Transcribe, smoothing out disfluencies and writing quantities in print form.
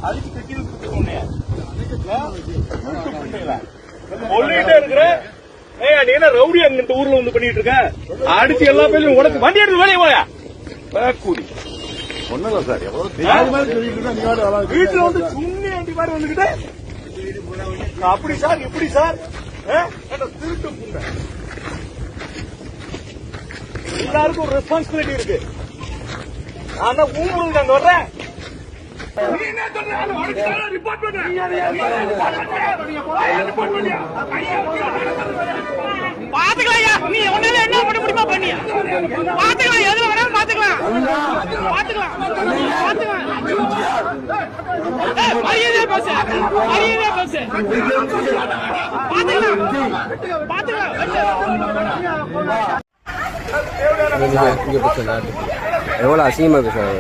அதுக்கு கட்டியில் சொல்லிட்டே இருக்கிற நீ என்ன ரவுடி அங்க இந்த ஊர்ல வந்து பண்ணிட்டு இருக்க அடிச்சு எல்லா பேரும் உனக்கு வண்டி எடுத்து வேலையை போயா கூடி ஒண்ணுதான் சார் வீட்டுல வந்து சுண்ணி வண்டி மாதிரி வந்துகிட்டு அப்படி சார் எப்படி சார் திருட்டு புண்டை எல்லாருக்கும் ஒரு ரெஸ்பான்சிபிலிட்டி இருக்கு நான் தான் உங்களுக்கு அங்க வர்றேன் பாத்துக்கலாம் நீ ஒன்னால என்ன பண்ண முடியுமா பண்ணியா பாத்துக்கலாம் எதுல வேணாலும் பாத்துக்கலாம் மரியாதையா பேசு எவ்வளவு அசிங்கமா பேசுறாங்க.